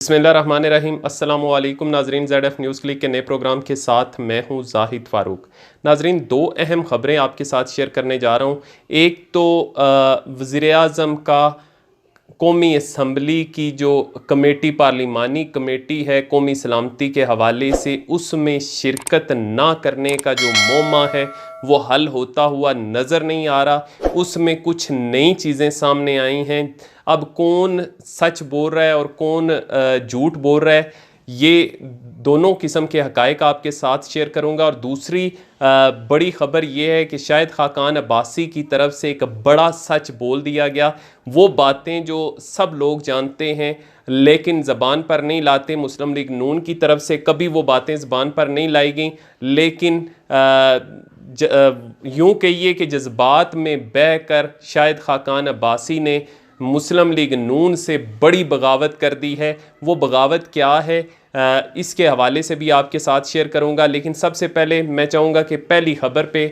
बिस्मिल्लाहिर्रहमानिर्रहीम। अस्सलामु अलैकुम नाजरीन, ZF न्यूज़ क्लिक के नए प्रोग्राम के साथ मैं हूं जाहिद फ़ारूक। नाजरीन, दो अहम ख़बरें आपके साथ शेयर करने जा रहा हूं। एक तो वज़ीर-ए-आज़म का कौमी असम्बली की जो कमेटी, पार्लिमानी कमेटी है कौमी सलामती के हवाले से, उसमें शिरकत ना करने का जो मौमा है वो हल होता हुआ नज़र नहीं आ रहा। उसमें कुछ नई चीज़ें सामने आई हैं। अब कौन सच बोल रहा है और कौन झूठ बोल रहा है, ये दोनों किस्म के हक़ाइक़ आपके साथ शेयर करूंगा। और दूसरी बड़ी ख़बर ये है कि शाहिद खाकान अब्बासी की तरफ से एक बड़ा सच बोल दिया गया। वो बातें जो सब लोग जानते हैं लेकिन ज़बान पर नहीं लाते, मुस्लिम लीग नून की तरफ से कभी वो बातें ज़बान पर नहीं लाई गई, लेकिन यूँ कहिए कि जज्बात में बह कर शाहिद खाकान अब्बासी ने मुस्लिम लीग नून से बड़ी बगावत कर दी है। वो बगावत क्या है, इसके हवाले से भी आपके साथ शेयर करूंगा। लेकिन सबसे पहले मैं चाहूँगा कि पहली ख़बर पे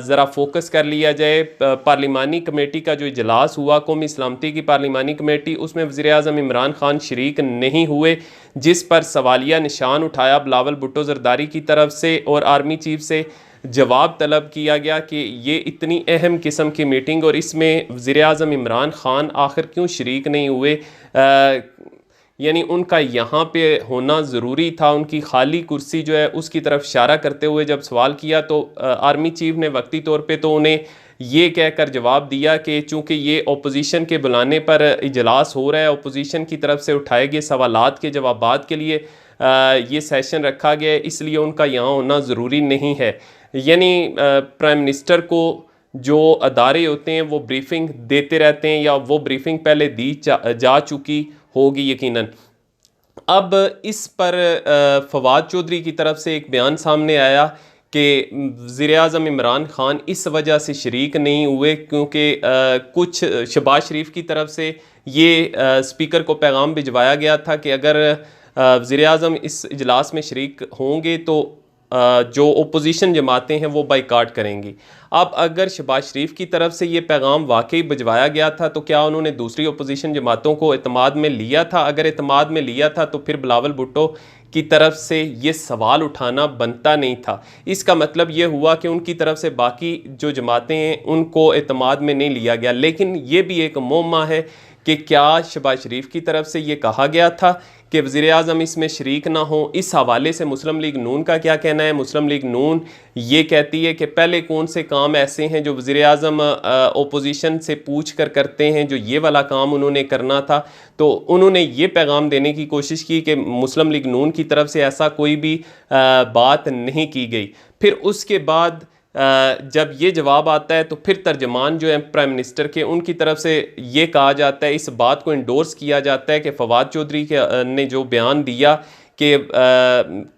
ज़रा फोकस कर लिया जाए। पार्लिमानी कमेटी का जो इजलास हुआ, कौमी सलामती की पार्लिमानी कमेटी, उसमें वज़ीर-ए-आज़म इमरान खान शरीक नहीं हुए, जिस पर सवालिया निशान उठाया बिलावल भुट्टो ज़रदारी की तरफ से और आर्मी चीफ से जवाब तलब किया गया कि ये इतनी अहम किस्म की मीटिंग और इसमें वज़ीर-ए-आज़म इमरान खान आखिर क्यों शरीक नहीं हुए। यानी उनका यहाँ पे होना ज़रूरी था। उनकी खाली कुर्सी जो है उसकी तरफ इशारा करते हुए जब सवाल किया तो आर्मी चीफ ने वक्ती तौर पे तो उन्हें ये कहकर जवाब दिया कि चूँकि ये अपोजिशन के बुलाने पर इजलास हो रहा है, अपोजिशन की तरफ से उठाए गए सवालात के जवाबात के लिए ये सेशन रखा गया है, इसलिए उनका यहाँ होना ज़रूरी नहीं है। यानी प्राइम मिनिस्टर को जो अदारे होते हैं वो ब्रीफिंग देते रहते हैं, या वो ब्रीफिंग पहले दी जा चुकी होगी यकीनन। अब इस पर फवाद चौधरी की तरफ से एक बयान सामने आया कि वज़ीर-ए-आज़म इमरान खान इस वजह से शरीक नहीं हुए क्योंकि कुछ शहबाज शरीफ की तरफ से ये स्पीकर को पैगाम भिजवाया गया था कि अगर वज़ीर-ए-आज़म इस इजलास में शरीक होंगे तो जो ओपोजिशन जमातें हैं वो बाइकाट करेंगी। अब अगर शहबाज शरीफ की तरफ से ये पैगाम वाकई भिजवाया गया था तो क्या उन्होंने दूसरी ओपोजिशन जमातों को एतमाद में लिया था? अगर एतमाद में लिया था तो फिर बिलावल भुट्टो की तरफ से ये सवाल उठाना बनता नहीं था। इसका मतलब ये हुआ कि उनकी तरफ से बाकी जो जमातें हैं उनको एतमाद में नहीं लिया गया। लेकिन ये भी एक मुअम्मा है कि क्या शहबाज शरीफ की तरफ से ये कहा गया था कि वज़ीर-ए-आज़म इसमें शरीक ना हो? इस हवाले से मुस्लिम लीग नून का क्या कहना है? मुस्लिम लीग नून ये कहती है कि पहले कौन से काम ऐसे हैं जो वज़ीर-ए-आज़म ओपोजिशन से पूछ कर करते हैं, जो ये वाला काम उन्होंने करना था। तो उन्होंने ये पैगाम देने की कोशिश की कि मुस्लिम लीग नून की तरफ से ऐसा कोई भी बात नहीं की गई। फिर उसके बाद जब ये जवाब आता है तो फिर तर्जमान जो है प्राइम मिनिस्टर के, उनकी तरफ से ये कहा जाता है, इस बात को इंडोर्स किया जाता है कि फवाद चौधरी के ने जो बयान दिया कि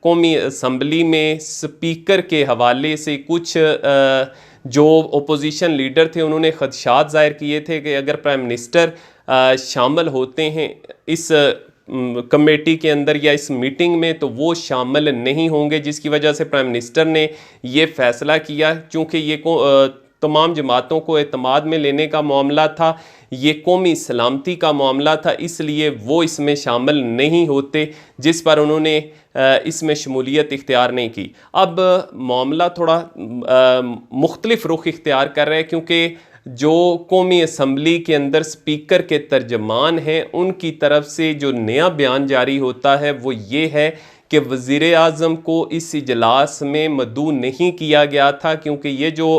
कौमी असम्बली में स्पीकर के हवाले से कुछ जो ओपोजिशन लीडर थे उन्होंने खदशात ज़ाहिर किए थे कि अगर प्राइम मिनिस्टर शामिल होते हैं इस कमेटी के अंदर या इस मीटिंग में तो वो शामिल नहीं होंगे, जिसकी वजह से प्राइम मिनिस्टर ने ये फ़ैसला किया। चूँकि ये तमाम जमातों को एतमाद में लेने का मामला था, ये कौमी सलामती का मामला था, इसलिए वो इसमें शामिल नहीं होते, जिस पर उन्होंने इसमें शमूलियत इख्तियार नहीं की। अब मामला थोड़ा मुख्तलिफ रुख इख्तियार कर रहा है क्योंकि जो कौमी असम्बली के अंदर स्पीकर के तर्जमान हैं उनकी तरफ से जो नया बयान जारी होता है वो ये है कि वज़ीर-ए-आज़म को इस इजलास में मदऊ नहीं किया गया था क्योंकि ये जो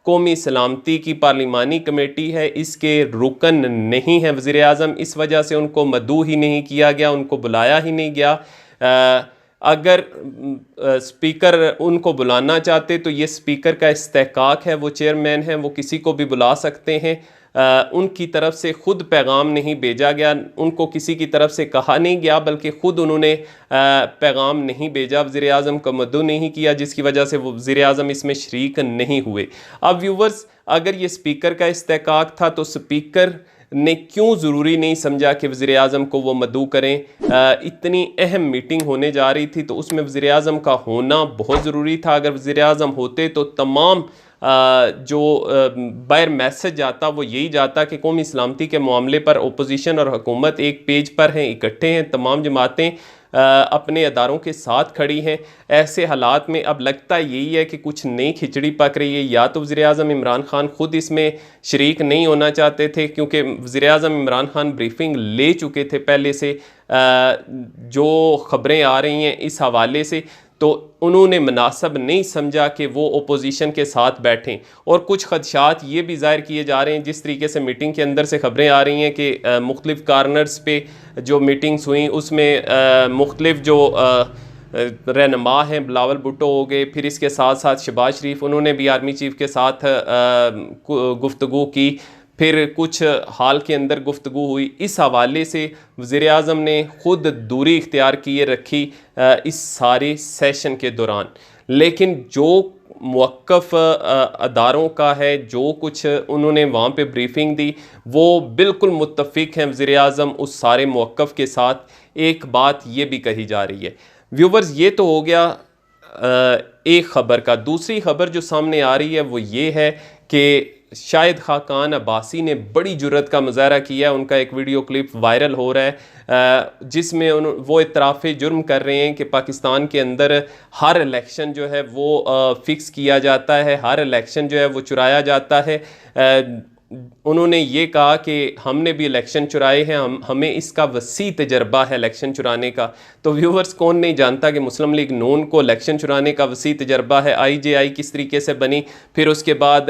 कौमी सलामती की पार्लिमानी कमेटी है इसके रुकन नहीं है वज़ीर-ए-आज़म, इस वजह से उनको मदऊ ही नहीं किया गया, उनको बुलाया ही नहीं गया। अगर स्पीकर उनको बुलाना चाहते तो ये स्पीकर का इस्तेहकाक है, वो चेयरमैन है, वो किसी को भी बुला सकते हैं। उनकी तरफ से ख़ुद पैगाम नहीं भेजा गया, उनको किसी की तरफ से कहा नहीं गया, बल्कि ख़ुद उन्होंने पैगाम नहीं भेजा, वज़ीर-ए-आज़म को मदऊ नहीं किया, जिसकी वजह से वो वज़ीर-ए-आज़म इसमें शरीक नहीं हुए। अब व्यूवर्स, अगर ये स्पीकर का इस्तेहकाक था तो स्पीकर ने क्यों ज़रूरी नहीं समझा कि वज़ीर-ए-आज़म को वो मदऊ करें? इतनी अहम मीटिंग होने जा रही थी तो उसमें वज़ीर-ए-आज़म का होना बहुत ज़रूरी था। अगर वज़ीर-ए-आज़म होते तो तमाम जो बाहर मैसेज जाता वो यही जाता कि कौमी सलामती के मामले पर अपोजिशन और हुकूमत एक पेज पर हैं, इकट्ठे हैं, तमाम जमातें अपने अदारों के साथ खड़ी हैं। ऐसे हालात में अब लगता यही है कि कुछ नई खिचड़ी पक रही है। या तो वज़ीर-ए-आज़म इमरान खान ख़ुद इसमें शरीक नहीं होना चाहते थे, क्योंकि वज़ीर-ए-आज़म इमरान खान ब्रीफिंग ले चुके थे पहले से, जो ख़बरें आ रही हैं इस हवाले से, तो उन्होंने मुनासिब नहीं समझा कि वो अपोजिशन के साथ बैठें। और कुछ खदशात ये भी ज़ाहिर किए जा रहे हैं, जिस तरीके से मीटिंग के अंदर से ख़बरें आ रही हैं कि मुख्तलिफ़ कार्नर्स पे जो मीटिंग्स हुई उसमें मुख्तलिफ़ जो रहनुमा हैं, बिलावल भुट्टो हो गए, फिर इसके साथ साथ शहबाज शरीफ, उन्होंने भी आर्मी चीफ़ के साथ गुफ्तगू की, फिर कुछ हाल के अंदर गुफ्तगू हुई। इस हवाले से वज़ीर-ए-आज़म ने ख़ुद दूरी इख्तियार किए रखी इस सारे सेशन के दौरान। लेकिन जो मुवक्क़फ़ अदारों का है, जो कुछ उन्होंने वहाँ पे ब्रीफिंग दी, वो बिल्कुल मुत्तफ़िक़ हैं वज़ीर-ए-आज़म उस सारे मुवक्क़फ़ के साथ। एक बात ये भी कही जा रही है व्यूवर्स, ये तो हो गया एक ख़बर का। दूसरी ख़बर जो सामने आ रही है वो ये है कि शाहिद खाकान अब्बासी ने बड़ी जुर्रत का मुज़ाहरा किया है। उनका एक वीडियो क्लिप वायरल हो रहा है जिसमें वो इतराफ़ जुर्म कर रहे हैं कि पाकिस्तान के अंदर हर इलेक्शन जो है वो फ़िक्स किया जाता है, हर इलेक्शन जो है वो चुराया जाता है। उन्होंने ये कहा कि हमने भी इलेक्शन चुराए हैं, हमें इसका वसी तजर्बा है इलेक्शन चुराने का। तो व्यूवर्स, कौन नहीं जानता कि मुस्लिम लीग नून को इलेक्शन चुराने का वसी तजर्बा है। IJI किस तरीके से बनी, फिर उसके बाद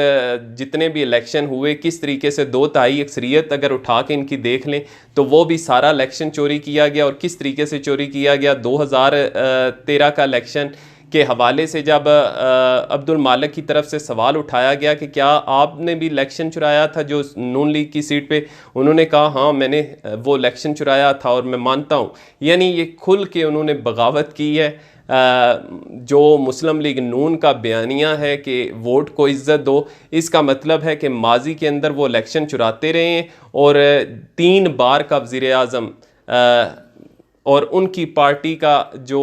जितने भी इलेक्शन हुए किस तरीके से 2/3 अक्सरियत अगर उठा के इनकी देख लें तो वो भी सारा इलेक्शन चोरी किया गया। और किस तरीके से चोरी किया गया, 2013 का इलेक्शन के हवाले से जब अब्दुल मालिक की तरफ से सवाल उठाया गया कि क्या आपने भी इलेक्शन चुराया था जो नून लीग की सीट पे, उन्होंने कहा हाँ मैंने वो इलेक्शन चुराया था और मैं मानता हूँ। यानी ये खुल के उन्होंने बगावत की है। जो मुस्लिम लीग नून का बयानिया है कि वोट को इज़्ज़त दो, इसका मतलब है कि माजी के अंदर वो इलेक्शन चुराते रहे हैं और 3 बार का वज़ीर-ए-आज़म और उनकी पार्टी का जो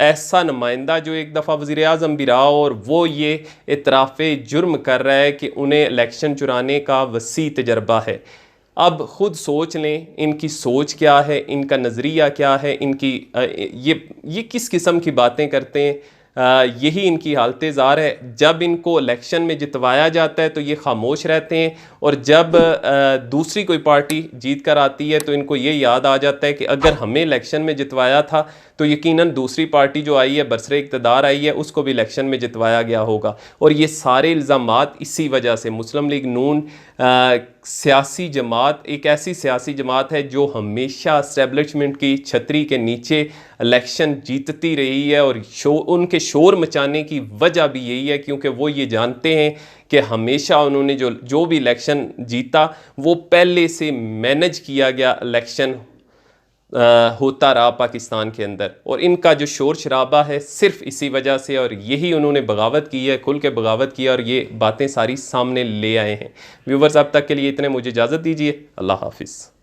ऐसा नुमाइंदा जो एक दफ़ा वज़ीर-ए-आज़म भी रहा और वो ये इतराफ़े जुर्म कर रहा है कि उन्हें इलेक्शन चुराने का वसी तजर्बा है। अब ख़ुद सोच लें इनकी सोच क्या है, इनका नज़रिया क्या है, इनकी ये किस किस्म की बातें करते हैं। यही इनकी हालत ज़ार है। जब इनको इलेक्शन में जितवाया जाता है तो ये खामोश रहते हैं, और जब दूसरी कोई पार्टी जीत कर आती है तो इनको ये याद आ जाता है कि अगर हमें इलेक्शन में जितवाया था तो यकीनन दूसरी पार्टी जो आई है, बरसरे इक़्तिदार आई है, उसको भी इलेक्शन में जितवाया गया होगा। और ये सारे इल्ज़ामात इसी वजह से मुस्लिम लीग नून सियासी जमात एक ऐसी सियासी जमात है जो हमेशा एस्टेब्लिशमेंट की छतरी के नीचे इलेक्शन जीतती रही है। और उनके शोर मचाने की वजह भी यही है क्योंकि वो ये जानते हैं कि हमेशा उन्होंने जो भी इलेक्शन जीता वो पहले से मैनेज किया गया इलेक्शन होता रहा पाकिस्तान के अंदर। और इनका जो शोर शराबा है सिर्फ इसी वजह से, और यही उन्होंने बगावत की है, खुल के बगावत की है और ये बातें सारी सामने ले आए हैं। व्यूवर्स, अब तक के लिए इतने, मुझे इजाज़त दीजिए। अल्लाह हाफिज़।